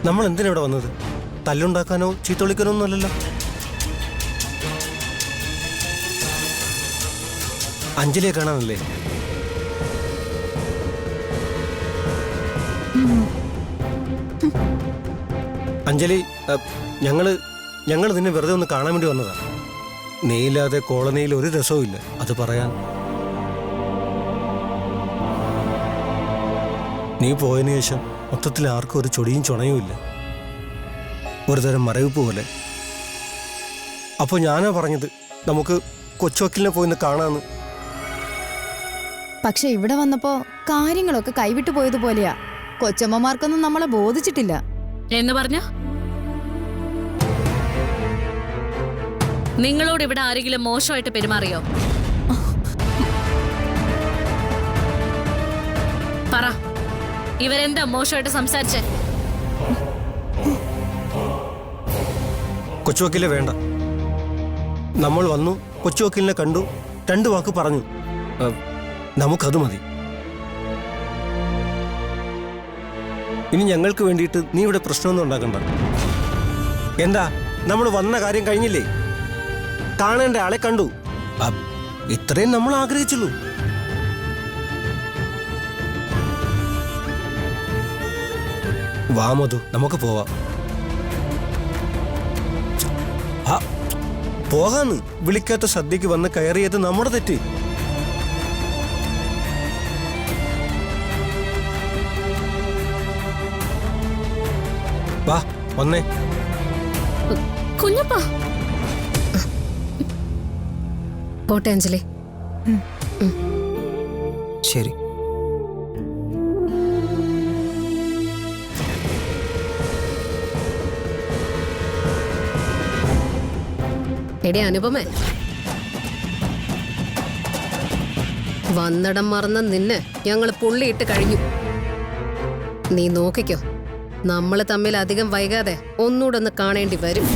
നമ്മൾ എന്തിനാ വന്നത്? തല്ലുണ്ടാക്കാനോ ചീത്തൊളിക്കാനോ ഒന്നുമല്ലല്ലോ. അഞ്ജലിയെ കാണാനല്ലേ? അഞ്ജലി, ഞങ്ങൾ നിന്നെ വെറുതെ ഒന്ന് കാണാൻ വേണ്ടി വന്നതാ. നീയില്ലാതെ കോളനിയിൽ ഒരു രസവും ഇല്ല. അത് പറയാൻ. നീ പോയതിനു ശേഷം മൊത്തത്തിൽ ആർക്കും ഒരു ചൊടിയും ചുണയും ഇല്ല. ഒരു തരം മരവിപ്പ് പോലെ. അപ്പോൾ ഞാനാ പറഞ്ഞത് നമുക്ക് കൊച്ചുവക്കലിനെ പോയിന്ന് കാണാന്ന്. പക്ഷെ ഇവിടെ വന്നപ്പോ കാര്യങ്ങളൊക്കെ കൈവിട്ടു പോയതുപോലെയാ. കൊച്ചമ്മമാർക്കൊന്നും നമ്മളെ ബോധിച്ചിട്ടില്ല എന്ന് പറഞ്ഞ നിങ്ങളോട് ഇവിടെ ആരെങ്കിലും മോശമായിട്ട് പെരുമാറിയോ? പറ, ഇവരെന്താ മോശമായിട്ട് സംസാരിച്ചേ? കൊച്ചുവക്കീലെ വേണ്ട. നമ്മൾ വന്നു, കൊച്ചുവക്കീലിനെ കണ്ടു, 2 വാക്ക് പറഞ്ഞു. നമുക്കത് മതി. ഇനി ഞങ്ങൾക്ക് വേണ്ടിയിട്ട് നീ ഇവിടെ പ്രശ്നമൊന്നും ഉണ്ടാക്കണ്ട. എന്താ, നമ്മൾ വന്ന കാര്യം കഴിഞ്ഞില്ലേ? കാണേണ്ട ആളെ കണ്ടു. ഇത്രയും നമ്മൾ ആഗ്രഹിച്ചുള്ളൂ. വാ മധു, നമുക്ക് പോവാം. പോകാന്ന്. വിളിക്കാത്ത സദ്യക്ക് വന്ന് കയറിയത് നമ്മുടെ തെറ്റ്. വാ, വന്നേ. കുഞ്ഞപ്പാ, പോട്ടെ അഞ്ജലി. ശരി. എടി അനുപമേ, വന്നിടം മറന്ന നിന്നെ ഞങ്ങൾ പുള്ളിയിട്ട് കഴിഞ്ഞു. നീ നോക്കിക്കോ, നമ്മൾ തമ്മിൽ അധികം വൈകാതെ ഒന്നുകൂടെ ഒന്ന് കാണേണ്ടി വരും.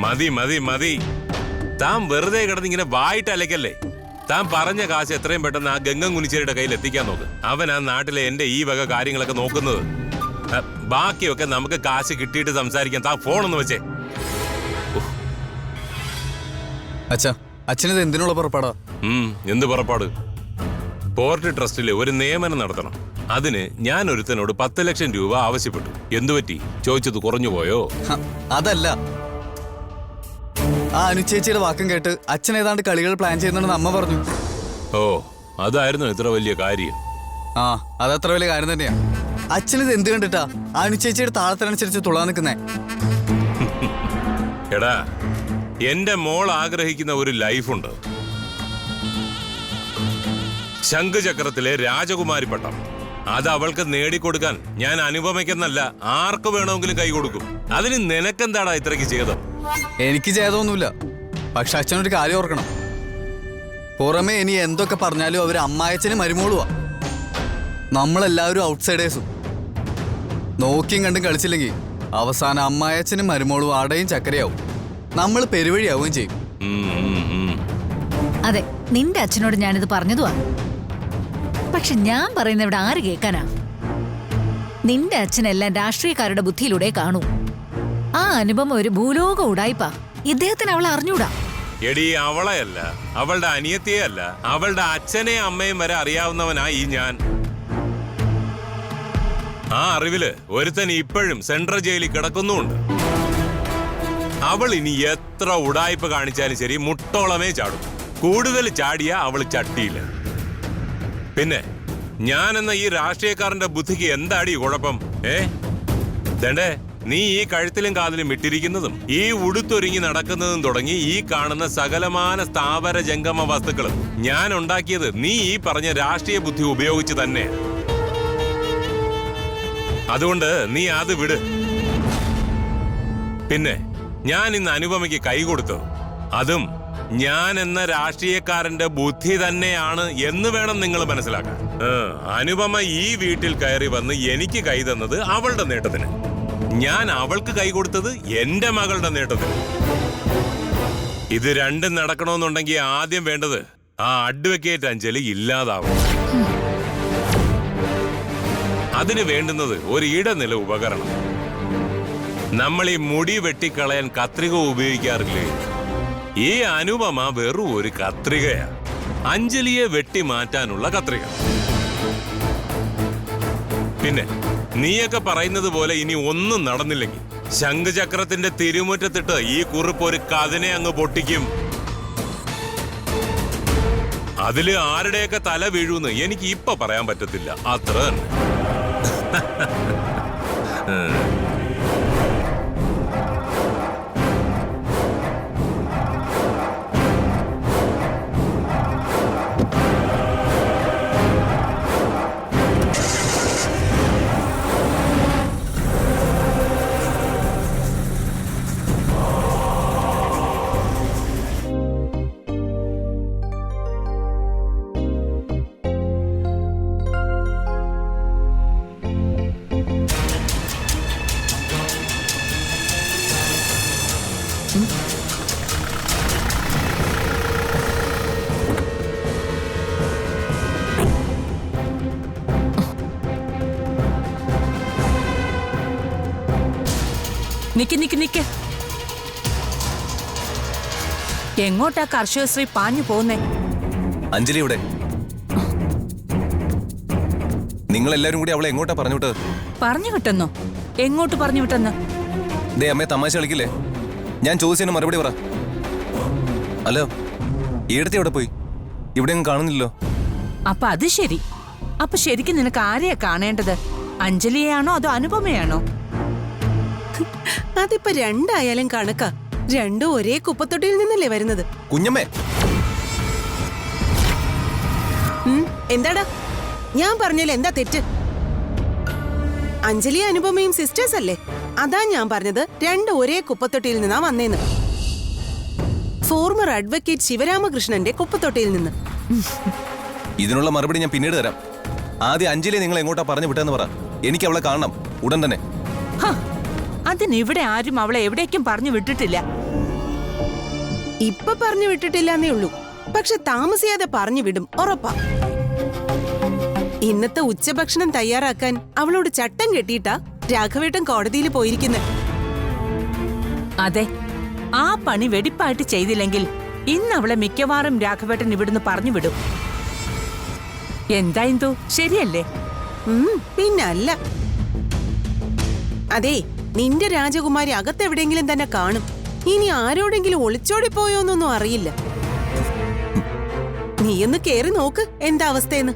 മതി മതി മതി. താൻ വെറുതെ കിടന്നിങ്ങനെ വായിട്ട് അലക്കല്ലേ. താൻ പറഞ്ഞ കാശ് എത്രയും പെട്ടെന്ന് ആ ഗംഗം കുനിച്ചേരിയുടെ കയ്യിൽ എത്തിക്കാൻ നോക്ക്. അവൻ ആ നാട്ടിലെ എന്റെ ഈ വക കാര്യങ്ങളൊക്കെ നോക്കുന്നത്. ബാക്കിയൊക്കെ നമുക്ക് കാശ് കിട്ടിയിട്ട് സംസാരിക്കാം. താൻ ഫോണൊന്ന് വെച്ചേ. അച്ഛനത് എന്തിനുള്ള പുറപ്പാടാ? എന്ത് പുറപ്പാട്? പോർട്ട് ട്രസ്റ്റില് ഒരു നിയമനം നടത്തണം. അതിന് ഞാൻ ഒരുത്തനോട് 10 ലക്ഷം രൂപ ആവശ്യപ്പെട്ടു. എന്തുപറ്റി? ചോദിച്ചത് കുറഞ്ഞു പോയോ? അതല്ല, ആ അനുചേച്ചിയുടെ വാക്കും കേട്ട് അച്ഛൻ ഏതാണ്ട് കളികൾ പ്ലാൻ ചെയ്യുന്നുണ്ടെന്ന് അമ്മ പറഞ്ഞു. ഓ, അതായിരുന്നു ഇത്ര വലിയ കാര്യം? ആ, അതത്ര വലിയ കാര്യം തന്നെയാ. അച്ഛനിത് എന്ത് കണ്ടിട്ടാ അനുചേച്ചിയുടെ താളത്തിനനുസരിച്ച് തുള്ളാൻ നിൽക്കുന്നേ? എടാ, എന്റെ മോൾ ആഗ്രഹിക്കുന്ന ഒരു ലൈഫുണ്ട്. ശംഖുചക്രത്തിലെ രാജകുമാരി പട്ടം. അത് അവൾക്ക് നേടിക്കൊടുക്കാൻ ഞാൻ അനുപമയ്ക്കെന്നല്ല ആർക്ക് വേണമെങ്കിലും കൈ കൊടുക്കും. അതിന് നിനക്കെന്താടാ ഇത്രയ്ക്ക് ചെയ്തം? എനിക്ക് ചെയ്തൊന്നുമില്ല. പക്ഷെ അച്ഛനൊരു കാര്യം ഓർക്കണം. പുറമെ ഇനി എന്തൊക്കെ പറഞ്ഞാലും അവര് അമ്മായച്ചന് മരുമോളുവാ. നമ്മളെല്ലാവരും ഔട്ട്സൈഡേഴ്സും. നോക്കിയും കണ്ടും കളിച്ചില്ലെങ്കിൽ അവസാനം അമ്മായച്ചനും മരുമോളും അടയും ചക്കരയാവും. നമ്മൾ പെരുവഴിയാവുകയും ചെയ്യും. അതെ, നിന്റെ അച്ഛനോട് ഞാനിത് പറഞ്ഞതുവാ. പക്ഷെ ഞാൻ പറയുന്ന ഇവിടെ ആര് കേൾക്കാനാ? നിന്റെ അച്ഛനെല്ലാം രാഷ്ട്രീയക്കാരുടെ ബുദ്ധിയിലൂടെ കാണൂ. ആ അനുപമ ഒരു ഭൂലോക ഉടായിപ്പാ. ഇദ്ദേഹത്തിന് അവളെ അറിഞ്ഞൂടാ. എടി, അവളെയല്ല, അവളുടെ അനിയത്തിയല്ല, അവളുടെ അച്ഛനെയും അമ്മയും വരെ അറിയാവുന്നവനാ ഈ ഞാൻ. ആ അറിവില് ഒരുത്തൻ ഇപ്പോഴും സെൻട്രൽ ജയിലിൽ കിടക്കുന്നുണ്ട്. അവൾ ഇനി എത്ര ഉടായ്പ കാണിച്ചാലും ശരി, മുട്ടോളമേ ചാടും. കൂടുതൽ ചാടിയ അവള് ചട്ടിയില്ല. പിന്നെ ഞാൻ എന്ന ഈ രാഷ്ട്രീയക്കാരന്റെ ബുദ്ധിക്ക് എന്താടി കുഴപ്പം? ദണ്ടേ, നീ ഈ കഴുത്തിലും കാതിലും ഇട്ടിരിക്കുന്നതും ഈ ഉടുത്തൊരുങ്ങി നടക്കുന്നതും തുടങ്ങി ഈ കാണുന്ന സകലമാന സ്ഥാവര ജംഗമ വസ്തുക്കളും ഞാൻ ഉണ്ടാക്കിയത് നീ ഈ പറഞ്ഞ രാഷ്ട്രീയ ബുദ്ധി ഉപയോഗിച്ച് തന്നെ. അതുകൊണ്ട് നീ അത് വിട്. പിന്നെ ഞാൻ ഇന്ന് അനുപമയ്ക്ക് കൈ കൊടുത്തത് അതും ഞാൻ എന്ന രാഷ്ട്രീയക്കാരന്റെ ബുദ്ധി തന്നെയാണ് എന്ന് വേണം നിങ്ങൾ മനസ്സിലാക്കാൻ. അനുപമ ഈ വീട്ടിൽ കയറി വന്ന് എനിക്ക് കൈ തന്നത് അവളുടെ നേട്ടത്തിന്, ഞാൻ അവൾക്ക് കൈ കൊടുത്തത് എന്റെ മകളുടെ നേട്ടത്തിന്. ഇത് രണ്ടും നടക്കണമെന്നുണ്ടെങ്കിൽ ആദ്യം വേണ്ടത് ആ അഡ്വക്കേറ്റ് അഞ്ജലി ഇല്ലാതാവും. അതിന് വേണ്ടുന്നത് ഒരു ഇടനില ഉപകരണം. നമ്മൾ ഈ മുടി വെട്ടിക്കളയാൻ കത്രിക ഉപയോഗിക്കാറില്ലേ? ഈ അനുപമ വെറും ഒരു കത്രികയാ, അഞ്ജലിയെ വെട്ടി മാറ്റാനുള്ള കത്രിക. പിന്നെ നീയൊക്കെ പറയുന്നത് പോലെ ഇനി ഒന്നും നടന്നില്ലെങ്കിൽ ശംഖുചക്രത്തിന്റെ തിരുമുറ്റത്തിട്ട് ഈ കുറിപ്പ് ഒരു കഥനെ അങ്ങ് പൊട്ടിക്കും. അതില് ആരുടെയൊക്കെ തല വീഴുന്ന് എനിക്ക് ഇപ്പൊ പറയാൻ പറ്റത്തില്ല, അത്ര തന്നെ. നിക്ക് നിക്ക് നിക്ക്, എങ്ങോട്ടാ കർഷകശ്രീ പാഞ്ഞു പോകുന്നേ? അഞ്ജലി ഇവിടെ. നിങ്ങൾ എല്ലാരും കൂടി അവളെ എങ്ങോട്ടാ പറഞ്ഞു വിട്ടത്? പറഞ്ഞു വിട്ടെന്നോ? എങ്ങോട്ട് പറഞ്ഞു വിട്ടെന്ന്? ദേ അമ്മയെ തമാശ കളിക്കില്ലേ? ഞാൻ ചോദിച്ചതിന് മറുപടി പറ. ഹലോ, ഈടത്തെ എവിടെ പോയി? ഇവിടെ ഒന്നും കാണുന്നില്ലല്ലോ. അപ്പൊ അത് ശരി. അപ്പൊ ശരിക്കും നിനക്ക് ആരെയാ കാണേണ്ടത്? അഞ്ജലിയെയാണോ അതോ അനുപമയാണോ? അതിപ്പോ രണ്ടായാലും കണക്കാ. രണ്ടും ഒരേ കുപ്പത്തൊട്ടിയിൽ നിന്നല്ലേ വരുന്നത്. കുഞ്ഞമ്മേ, എന്താടാ ഞാൻ പറഞ്ഞാലും എന്താ തെറ്റ്? അഞ്ജലി അനുപമയും സിസ്റ്റേഴ്സ് അല്ലേ? അതാ ഞാൻ പറഞ്ഞത് രണ്ടും ഒരേ കുപ്പത്തൊട്ടിയിൽ നിന്നാ വന്നേന്ന്. ഫോർമർ അഡ്വക്കേറ്റ് ശിവരാമകൃഷ്ണന്റെ കുപ്പത്തൊട്ടിയിൽ നിന്ന്. ഇതിനുള്ള മറുപടി ഞാൻ പിന്നീട് തരാം. ആദ്യം അഞ്ജലി നിങ്ങൾ എങ്ങോട്ടാ പറഞ്ഞു വിട്ടെന്ന് പറ. എനിക്ക് അവളെ കാണണം ഉടൻ തന്നെ. അതിനിവിടെ ആരും അവളെ എവിടേക്കും പറഞ്ഞു വിട്ടിട്ടില്ല. ഇപ്പൊ പറഞ്ഞു വിട്ടിട്ടില്ലെന്നേ ഉള്ളൂ, പക്ഷെ താമസിയാതെ പറഞ്ഞു വിടും, ഉറപ്പാ. ഇന്നത്തെ ഉച്ചഭക്ഷണം തയ്യാറാക്കാൻ അവളോട് ചട്ടം കെട്ടിയിട്ടാ രാഘവേട്ടൻ കോടതിയിൽ പോയിരിക്കുന്നത്. അതെ, ആ പണി വെടിപ്പായിട്ട് ചെയ്തില്ലെങ്കിൽ ഇന്ന് അവളെ മിക്കവാറും രാഘവേട്ടൻ ഇവിടുന്ന് പറഞ്ഞു വിടും. എന്താ ശരിയല്ലേ? പിന്നല്ല. അതെ, നിന്റെ രാജകുമാരി അകത്തെവിടെയെങ്കിലും തന്നെ കാണും. ഇനി ആരോടെങ്കിലും ഒളിച്ചോടിപ്പോയോന്നൊന്നും അറിയില്ല. നീയൊന്ന് കേറി നോക്ക് എന്താ അവസ്ഥയെന്ന്.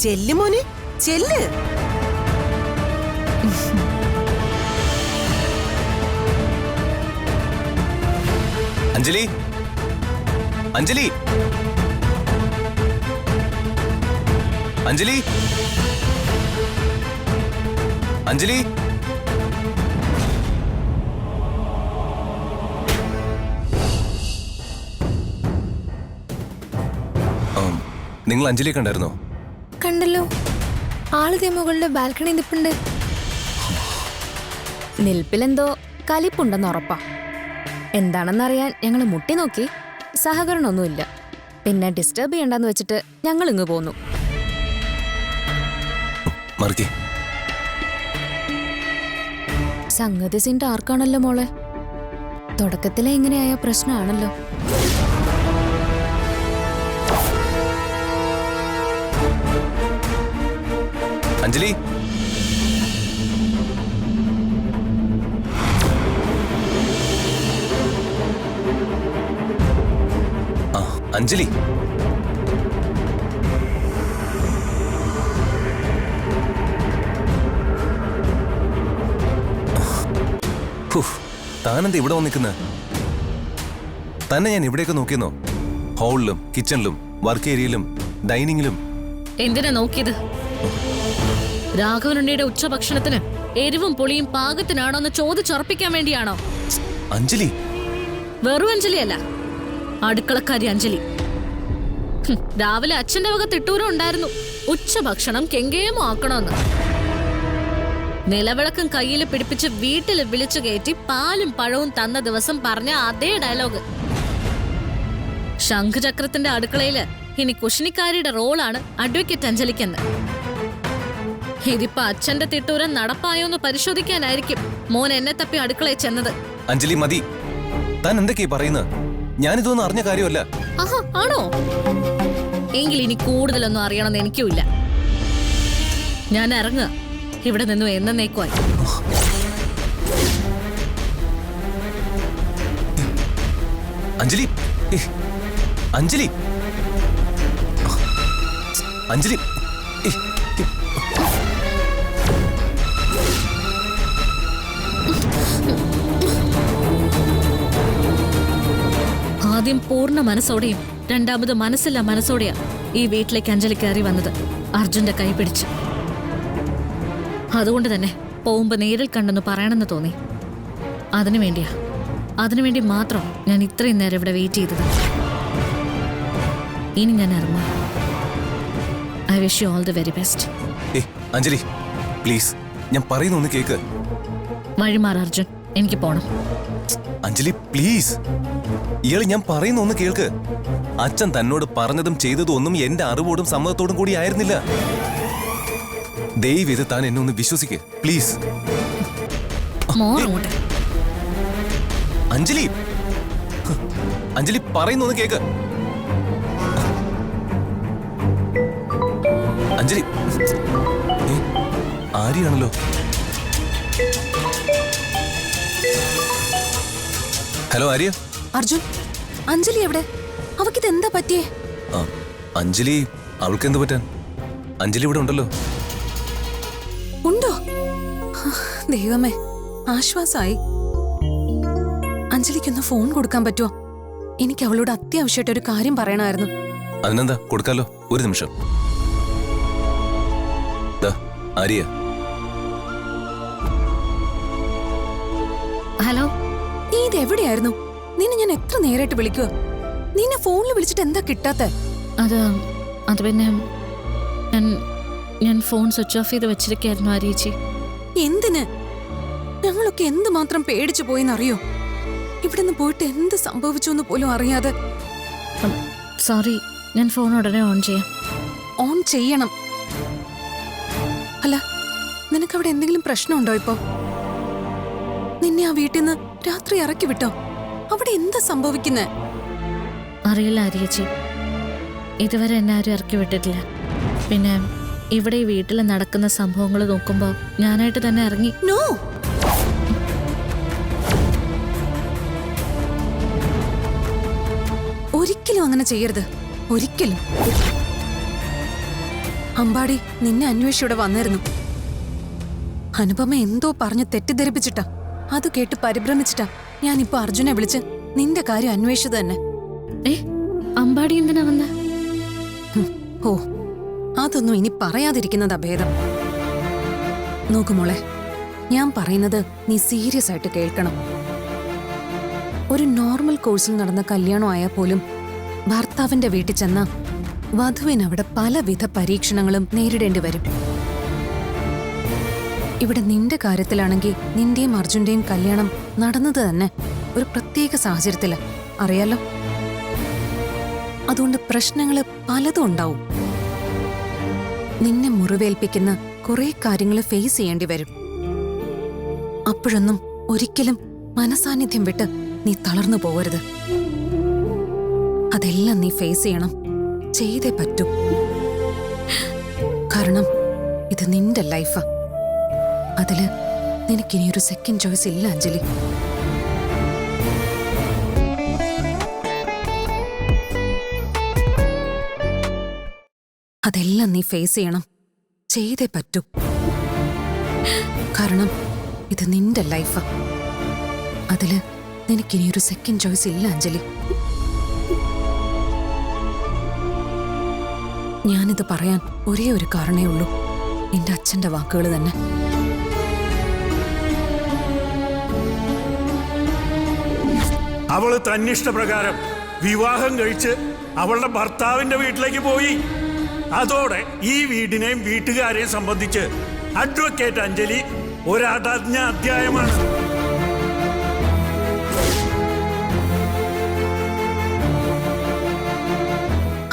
ചെല്ല് മോനെ, ചെല്ല്. അഞ്ജലി, അഞ്ജലി, അഞ്ജലി, അഞ്ജലി. നിങ്ങൾ അഞ്ജലിയെ കണ്ടായിരുന്നോ? കണ്ടല്ലോ, ആള് മുകളിലെ ബാൽക്കണി നിൽപ്പുണ്ട്. നിൽപ്പിലെന്തോ കലിപ്പുണ്ടെന്ന് ഉറപ്പാ. എന്താണെന്നറിയാൻ ഞങ്ങൾ മുട്ടി നോക്കി, സഹകരണമൊന്നുമില്ല. പിന്നെ ഡിസ്റ്റർബ് ചെയ്യണ്ടെന്ന് വെച്ചിട്ട് ഞങ്ങൾ ഇങ്ങ് പോന്നു. സംഗതി സിന്റെ ആർക്കാണല്ലോ മോളെ. തുടക്കത്തിലെ ഇങ്ങനെയായ പ്രശ്നമാണല്ലോ. അഞ്ജലി, അഞ്ജലി, താനെന്താ ഇവിടെ വന്നിരിക്കുന്നത്? തന്നെ ഞാൻ ഇവിടെയൊക്കെ നോക്കിയെന്നോ? ഹാളിലും കിച്ചണിലും വർക്ക് ഏരിയയിലും ഡൈനിങ്ങിലും. എന്തിനാ നോക്കിയത്? രാഘവനുണ്ണിയുടെ ഉച്ചഭക്ഷണത്തിന് എരിവും പുളിയും പാകത്തിനാണോ എന്ന് ചോദിച്ചുറപ്പിക്കാൻ വേണ്ടിയാണോ? അഞ്ജലി, വെറും അഞ്ജലിയല്ല, അടുക്കളക്കാരി അഞ്ജലി. രാവിലെ അച്ഛന്റെ വക തിട്ടൂരം ഉണ്ടായിരുന്നു, ഉച്ചഭക്ഷണം കെങ്കേമോ ആക്കണമെന്ന്. നിലവിളക്കും കയ്യിൽ പിടിപ്പിച്ച് വീട്ടിൽ വിളിച്ചു കയറ്റി പാലും പഴവും തന്ന ദിവസം പറഞ്ഞ അതേ ഡയലോഗ്. ശംഖുചക്രത്തിന്റെ അടുക്കളയില് ഇനി കുശിനിക്കാരിയുടെ റോളാണ് അഡ്വക്കേറ്റ് അഞ്ജലിക്കെന്ന്. ഇതിപ്പോ അച്ഛന്റെ തിട്ടൂരം നടപ്പായോന്ന് പരിശോധിക്കാനായിരിക്കും മോൻ എന്നെ തപ്പി അടുക്കളയിൽ ചെന്നത്. അഞ്ജലി മതി, താൻ എന്തൊക്കെയാ പറയുന്നത്? ഞാനിതൊന്നും അറിഞ്ഞ കാര്യമല്ല. ആഹാ, ആണോ? എങ്കിൽ ഇനി കൂടുതലൊന്നും അറിയണമെന്ന് എനിക്കുമില്ല. ഞാൻ ഇറങ്ങുക ഇവിടെ നിന്നും എന്നേക്കുമായി. അഞ്ജലി, അഞ്ജലി, അഞ്ജലി, ആദ്യം പൂർണ്ണ മനസ്സോടെയും രണ്ടാമത് മനസ്സില്ല മനസ്സോടെയാ ഈ വീട്ടിലേക്ക് അഞ്ജലി കയറി വന്നത്, അർജുന്റെ കൈ പിടിച്ച്. അതുകൊണ്ട് തന്നെ പോകുമ്പോ നേരിൽ കണ്ടെന്ന് പറയണമെന്ന് തോന്നി. അതിനുവേണ്ടി മാത്രം ഞാൻ ഇത്രയും നേരം ഇവിടെ വെയിറ്റ് ചെയ്തത്. ഇനി ഞാൻ ഇറങ്ങും. I wish you all the very best. Anjali please, ഞാൻ പറയുന്ന ഒന്ന് കേക്ക്. വഴിമാറ അർജുൻ, എനിക്ക് പോണം. അഞ്ജലി പ്ലീസ്, ഇയാള് ഞാൻ പറയുന്ന ഒന്ന് കേൾക്ക്. അച്ഛൻ തന്നോട് പറഞ്ഞതും ചെയ്തതും ഒന്നും എന്റെ അറിവോടും സമ്മതത്തോടും കൂടി ആയിരുന്നില്ല. ദയവേത് താൻ എന്നെ ഒന്ന് വിശ്വസിക്ക് പ്ലീസ്. അഞ്ജലി, അഞ്ജലി പറയുന്ന ഒന്ന് കേക്ക്. അഞ്ജലി, ആര്യാണല്ലോ. ഹലോ ആര്യ. അർജുൻ, അഞ്ജലി എവിടെ? അവക്കിത് എന്താ പറ്റിയേ? അഞ്ജലി, അവൾക്ക് എന്ത് പറ്റാൻ? അഞ്ജലി ഇവിടെ ഉണ്ടല്ലോ. ഉണ്ടോ? ദൈവമേ, ആശ്വാസായി. അഞ്ജലിക്കൊന്ന് ഫോൺ കൊടുക്കാൻ പറ്റുമോ? എനിക്ക് അവളോട് അത്യാവശ്യമായിട്ട് ഒരു കാര്യം പറയണമായിരുന്നു. അതിനെന്താ, കൊടുക്കാലോ. ഒരു നിമിഷം. ആര്യ. ഹലോ. നീ ഇത് എവിടെയായിരുന്നു? നിന്നെ ഞാൻ എത്ര നേരമായിട്ട് വിളിക്കുക. നിന്നെ ഫോണിൽ വിളിച്ചിട്ട് എന്താ കിട്ടാത്ത? അത് പിന്നെ ഞാൻ ഫോൺ സ്വിച്ച് ഓഫ് ചെയ്ത് വെച്ചിരിക്കായിരുന്നു ആര്യേച്ചി. എന്തിന്? ഞങ്ങളൊക്കെ എന്തുമാത്രം പേടിച്ചു പോയെന്നറിയോ? ഇവിടുന്ന് പോയിട്ട് എന്ത് സംഭവിച്ചു എന്ന് പോലും അറിയാതെ. സോറി, ഞാൻ ഫോൺ ഉടനെ ഓൺ ചെയ്യാം. ഓൺ ചെയ്യണം. അല്ല, നിനക്കവിടെ എന്തെങ്കിലും പ്രശ്നമുണ്ടോ ഇപ്പൊ? നിന്നെ ആ വീട്ടിൽ നിന്ന് രാത്രി ഇറക്കി വിട്ടോ? അവിടെ എന്താ സംഭവിക്കുന്നേ? അറിയില്ല ആര്യേച്ചി, ഇതുവരെ എന്നെ ആരും ഇറക്കി വിട്ടിട്ടില്ല. പിന്നെ ഇവിടെ ഈ വീട്ടിൽ നടക്കുന്ന സംഭവങ്ങൾ നോക്കുമ്പോ ഞാനായിട്ട് തന്നെ ഇറങ്ങി. നോ, ഒരിക്കലും അങ്ങനെ ചെയ്യരുത്. ഒരിക്കലും. അമ്പാടി നിന്നെ അന്വേഷിച്ചിവിടെ വന്നിരുന്നു. അനുപമ എന്തോ പറഞ്ഞ് തെറ്റിദ്ധരിപ്പിച്ചിട്ടാ. അത് കേട്ട് പരിഭ്രമിച്ചിട്ടാ ഞാനിപ്പോ അർജുനെ വിളിച്ച് നിന്റെ കാര്യം അന്വേഷിച്ചത് തന്നെ. അമ്പാടി എന്തിനാ വന്ന? ഓ, അതൊന്നും ഇനി പറയാതിരിക്കുന്നതാ ഭേദം. നോക്കുമോളെ, ഞാൻ പറയുന്നത് നീ സീരിയസ് ആയിട്ട് കേൾക്കണം. ഒരു നോർമൽ കോഴ്സിൽ നടന്ന കല്യാണം ആയാൽ പോലും ഭർത്താവിന്റെ വീട്ടിൽ ചെന്ന വധുവിന് അവിടെ പലവിധ പരീക്ഷണങ്ങളും നേരിടേണ്ടി വരും. ഇവിടെ നിന്റെ കാര്യത്തിലാണെങ്കിൽ നിന്റെയും അർജുന്റെയും കല്യാണം നടന്നത് തന്നെ ഒരു പ്രത്യേക സാഹചര്യത്തില, അറിയാലോ. അതുകൊണ്ട് പ്രശ്നങ്ങള് പലതും ഉണ്ടാവും. നിന്നെ മുറിവേൽപ്പിക്കുന്ന കുറെ കാര്യങ്ങൾ ഫേസ് ചെയ്യേണ്ടി വരും. അപ്പോഴൊന്നും ഒരിക്കലും മനസാന്നിധ്യം വിട്ട് നീ തളർന്നു പോകരുത്. അതെല്ലാം നീ ഫേസ് ചെയ്യണം, ചെയ്തേ പറ്റൂ. കാരണം ഇത് നിന്റെ ലൈഫാ. അതില് നിനക്കിനിയൊരു സെക്കൻഡ് ചോയ്സ് ഇല്ല അഞ്ജലി. അതെല്ലാം നീ ഫേസ് ചെയ്യണം, ചെയ്തേ പറ്റൂ. കാരണം ഇത് നിന്റെ ലൈഫാ. അതില് നിനക്കിനിയൊരു സെക്കൻഡ് ചോയ്സ് ഇല്ല അഞ്ജലി. ഞാനിത് പറയാൻ ഒരേ ഒരു കാരണേ ഉള്ളൂ, നിന്റെ അച്ഛന്റെ വാക്കുകൾ തന്നെ. അവള് തന്നിഷ്ടപ്രകാരം വിവാഹം കഴിച്ച് അവളുടെ ഭർത്താവിന്റെ വീട്ടിലേക്ക് പോയി. അതോടെ ഈ വീടിനെയും വീട്ടുകാരെയും സംബന്ധിച്ച് അഡ്വക്കേറ്റ് അഞ്ജലി ഒരടഞ്ഞ അധ്യായമാണ്.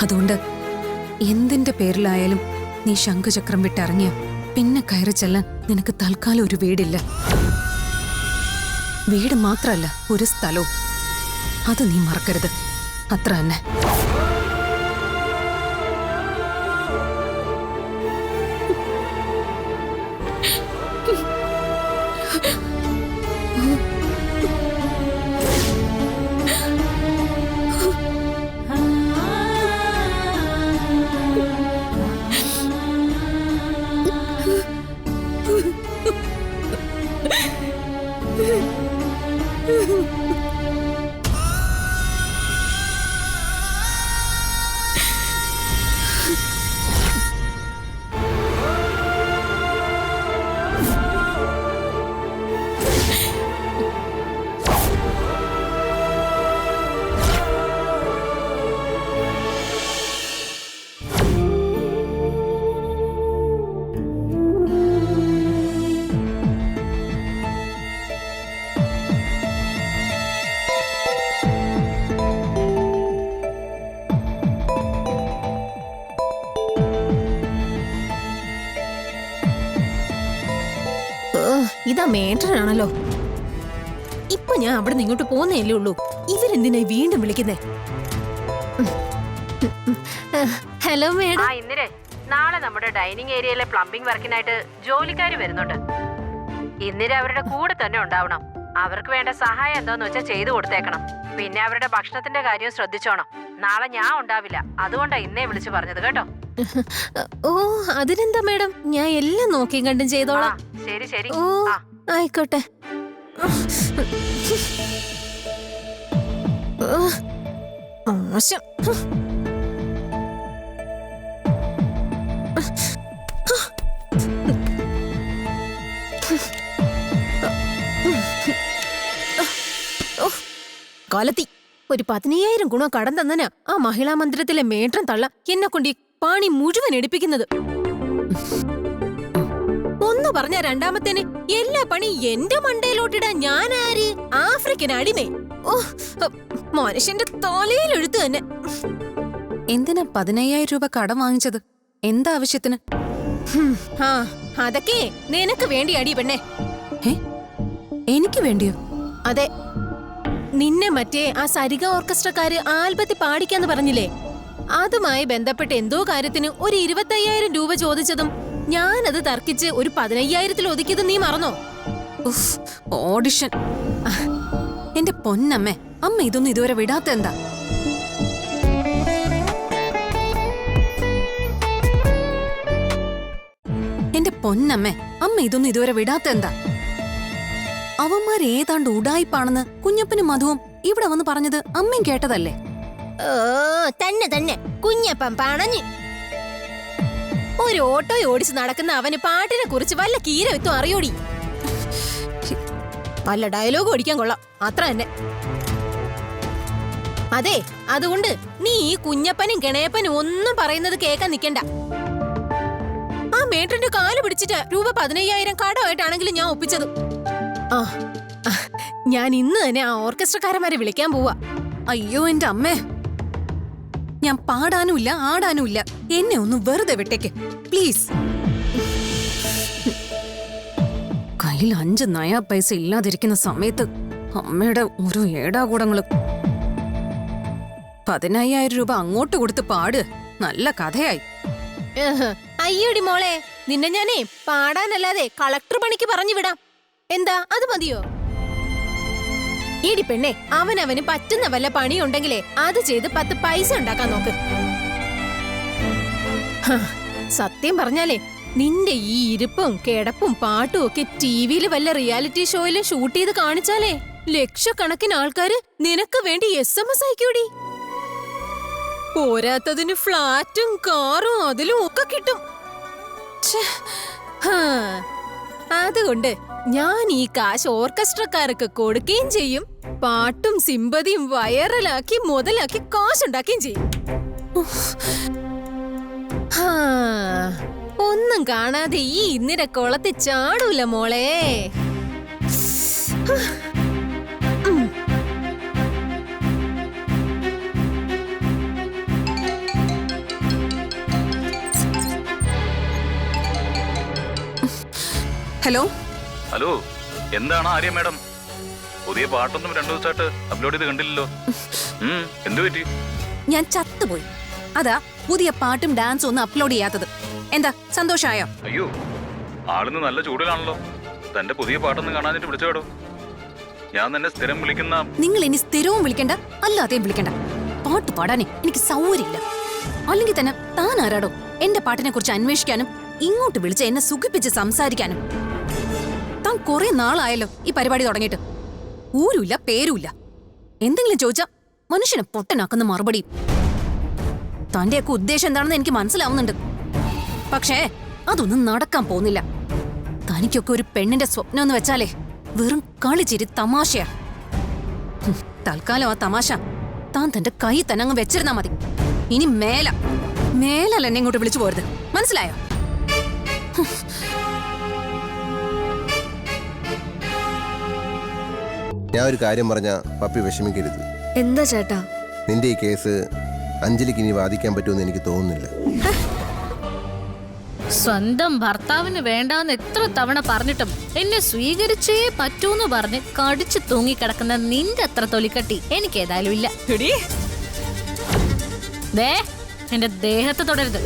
അതുകൊണ്ട് എന്തിന്റെ പേരിലായാലും നീ ശംഖുചക്രം വിട്ടിറങ്ങിയ പിന്നെ കയറി ചെല്ലാൻ നിനക്ക് തൽക്കാലം ഒരു വീടില്ല. വീട് മാത്രമല്ല, ഒരു സ്ഥലവും. അത് നീ മറക്കരുത്. അത്ര തന്നെ. ഇതാ മേട്ടനാണല്ലോ. ഇപ്പൊ ഞാൻ അവിടെ നിന്ന് ഇങ്ങോട്ട് പോന്നേല്ലേ ഉള്ളൂ. ഇവരെന്തിനാ വീണ്ടും വിളിക്കുന്നേ? Hello madam. ഇന്നലെ നാളെ നമ്മുടെ ഡൈനിങ് ഏരിയയിലെ പ്ലംബിംഗ് വർക്കിനായിട്ട് ജോലിക്കാര് വരുന്നുണ്ട്. ഇന്നലെ അവരുടെ കൂടെ തന്നെ ഉണ്ടാവണം. അവർക്ക് വേണ്ട സഹായം എന്താന്ന് വെച്ചാൽ ചെയ്തു കൊടുത്തേക്കണം. പിന്നെ അവരുടെ ഭക്ഷണത്തിന്റെ കാര്യം ശ്രദ്ധിച്ചോണം. നാളെ ഞാൻ ഉണ്ടാവില്ല, അതുകൊണ്ടാ ഇന്നേ വിളിച്ചു പറഞ്ഞത് കേട്ടോ. ഓ അതിനെന്താ മേഡം, ഞാൻ എല്ലാം നോക്കിയും കണ്ടും ചെയ്തോളാം. ശരി ശരി. ഓ ആയിക്കോട്ടെ. മോശം. കാലത്തി ഒരു 15,000 ഗുണം കടം തന്നനാ ആ മഹിളാ മന്ദിരത്തിലെ മേട്ടൻ തള്ള എന്നെ കൊണ്ട് ഈ പണി മുഴുവൻ എടുപ്പിക്കുന്നത്. ഒന്ന് പറഞ്ഞ രണ്ടാമത്തേന് എല്ലാ പണി എന്റെ മണ്ടയിലോട്ടിടാൻ ഞാൻ ആര്? ആഫ്രിക്കൻ അടിമേ. ഓ മനുഷ്യന്റെ തലയിൽ എഴുത്തു തന്നെ. എന്തിനാ 15,000 രൂപ കടം വാങ്ങിച്ചത്? എന്താ ആവശ്യത്തിന്? ആ അതൊക്കെ നിനക്ക് വേണ്ടി അടി പെണ്ണേ. എനിക്ക് വേണ്ടിയോ? അതെ, നിന്നെ മറ്റേ ആ സരിഗ ഓർക്കസ്ട്രക്കാര് ആൽബത്തിൽ പാടിക്കാന്ന് പറഞ്ഞില്ലേ, അതുമായി ബന്ധപ്പെട്ട എന്തോ കാര്യത്തിന് ഒരു 25,000 രൂപ ചോദിച്ചതും ഞാനത് തർക്കിച്ച് ഒരു 15,000 ഒതുക്കിയത് നീ മറന്നോ? ഓഡിഷൻ. എന്റെ പൊന്നമ്മേ, അമ്മ ഇതൊന്നും ഇതുവരെ വിടാത്ത എന്താ? എന്റെ പൊന്നമ്മേ, അമ്മ ഇതൊന്നും ഇതുവരെ വിടാത്ത എന്താ? അവന്മാർ ഏതാണ്ട് ഉടായിപ്പാണെന്ന് കുഞ്ഞപ്പനും മധുവും ഇവിടെ വന്ന് പറഞ്ഞത് അമ്മയും കേട്ടതല്ലേ? ഓ തന്നെ തന്നെ കുഞ്ഞപ്പൻ പണഞ്ഞ്. ഒരു ഓട്ടോ ഓടിച്ച് നടക്കുന്ന അവന് പാട്ടിനെ കുറിച്ച് വല്ല കീരവിത്തും അറിയോടി? വല്ല ഡയലോഗ് ഓടിക്കാൻ കൊള്ളാം, അത്ര തന്നെ. അതെ, അതുകൊണ്ട് നീ ഈ കുഞ്ഞപ്പനും കിണയപ്പനും ഒന്നും പറയുന്നത് കേൾക്കാൻ നിക്കണ്ട. ആ മേട്ടന്റെ കാല് പിടിച്ചിട്ട് രൂപ 15,000 കടമായിട്ടാണെങ്കിലും ഞാൻ ഒപ്പിച്ചത്. ആ ഞാൻ ഇന്ന് തന്നെ ആ ഓർക്കസ്ട്രക്കാരന്മാരെ വിളിക്കാൻ പോവാ. അയ്യോ എന്റെ അമ്മേ, ഞാൻ പാടാനുമില്ല ആടാനുമില്ല. എന്നെ ഒന്ന് വെറുതെ വിട്ടേക്ക് പ്ലീസ്. കയ്യിൽ 5 നയാ പൈസ ഇല്ലാതിരിക്കുന്ന സമയത്ത് അമ്മയുടെ ഓരോ ഏടാകൂടങ്ങള്. 15,000 രൂപ അങ്ങോട്ട് കൊടുത്ത് പാട്. നല്ല കഥയായി. അയ്യോടി മോളെ, നിന്നെ ഞാനേ പാടാനല്ലാതെ കളക്ടർ പണിക്ക് പറഞ്ഞു വിടാം. എന്താ അത് മതിയോ? ഈടി പെണ്ണെ, അവനവന് പറ്റുന്ന വല്ല പണിയുണ്ടെങ്കിലേ അത് ചെയ്ത് 10 പൈസ ഉണ്ടാക്കാൻ നോക്ക്. സത്യം പറഞ്ഞാലേ നിന്റെ ഈ ഇരിപ്പും കിടപ്പും പാട്ടും ഒക്കെ ടിവിയിൽ വല്ല റിയാലിറ്റി ഷോയിലും ഷൂട്ട് ചെയ്ത് കാണിച്ചാലേ ലക്ഷക്കണക്കിന് ആൾക്കാര് നിനക്ക് വേണ്ടി SMS അയക്കൂടി. പോരാത്തതിന് ഫ്ലാറ്റും കാറും അതിലും ഒക്കെ കിട്ടും. അതുകൊണ്ട് ഞാൻ ഈ കാശ് ഓർക്കസ്ട്രക്കാർക്ക് കൊടുക്കുകയും ചെയ്യും, പാട്ടും സിമ്പതിയും വൈറലാക്കി മുതലാക്കി കാശുണ്ടാക്കുകയും ചെയ്യും. ഹാ, ഒന്നും കാണാതെ ഈ ഇന്ദിര കുളത്തിൽ ചാടൂല മോളെ. ഹലോ ഹലോ, എന്താണ് ആര്യ മാഡം? പുതിയ പാട്ടൊന്നും 2 ദിവസമായിട്ട് അപ്ലോഡ് ചെയ്ത് കണ്ടില്ലല്ലോ. എന്തു പറ്റി? ഞാൻ ചത്തുപോയി. അതാ പുതിയ പാട്ടും ഡാൻസും ഒന്നും അപ്ലോഡ് ചെയ്യാത്തത്. എന്താ സന്തോഷായോ? അയ്യോ, ആളിന്ന് നല്ല ചൂടിലാണല്ലോ. തന്റെ പുതിയ പാട്ടൊന്നും കാണാനിട്ട് വിളിച്ചോടോ. ഞാൻ തന്നെ സ്ഥിരം വിളിക്കുന്ന. നിങ്ങൾ ഇനി സ്ഥിരവും വിളിക്കണ്ട, അല്ലാതെയും വിളിക്കണ്ട. പാട്ട് പാടാനേ എനിക്ക് സൗകര്യമില്ല. അല്ലെങ്കിൽ തന്നെ താൻ ആരാടോ എന്റെ പാട്ടിനെ കുറിച്ച് അന്വേഷിക്കാനും ഇങ്ങോട്ട് വിളിച്ച് എന്നെ സുഖിപ്പിച്ച് സംസാരിക്കാനും? താൻ കുറെ നാളായല്ലോ ഈ പരിപാടി തുടങ്ങിയിട്ട്. ഊരുമില്ല പേരുമില്ല. എന്തെങ്കിലും ചോദിച്ചാ മനുഷ്യനെ പൊട്ടനാക്കുന്ന മറുപടി. തന്റെയൊക്കെ ഉദ്ദേശം എന്താണെന്ന് എനിക്ക് മനസ്സിലാവുന്നുണ്ട്. പക്ഷേ അതൊന്നും നടക്കാൻ പോകുന്നില്ല. തനിക്കൊക്കെ ഒരു പെണ്ണിന്റെ സ്വപ്നം എന്ന് വെച്ചാലേ വെറും കളിച്ചിരി തമാശയാ. തൽക്കാലം ആ തമാശ താൻ തന്റെ കൈ തന്നെ അങ്ങ് വെച്ചിരുന്നാ മതി. ഇനി മേലല്ല എന്നെ ഇങ്ങോട്ട് വിളിച്ചു പോരുത്. മനസ്സിലായോ? ഞാൻ ഒരു കാര്യം പറഞ്ഞ പപ്പി വിഷമിക്കരുത്. എന്താ ചേട്ടാ? നിന്റെ ഈ കേസ് അഞ്ജലിക്ക് ഇനി വാദിക്കാൻ പറ്റുമെന്ന് എനിക്ക് തോന്നുന്നില്ല. സ്വന്തം ഭർത്താവിന് വേണ്ടാന്ന് എത്ര തവണ പറഞ്ഞിട്ടും എന്നെ സ്വീകരിച്ചേ പറ്റൂന്ന് പറഞ്ഞ് കടിച്ചു തൂങ്ങിക്കിടക്കുന്ന നിന്റെ അത്ര തൊലിക്കട്ടി എനിക്ക് ഏതായാലും ഇല്ല. ദേ, എന്റെ ദേഹത്ത് തൊടരുത്.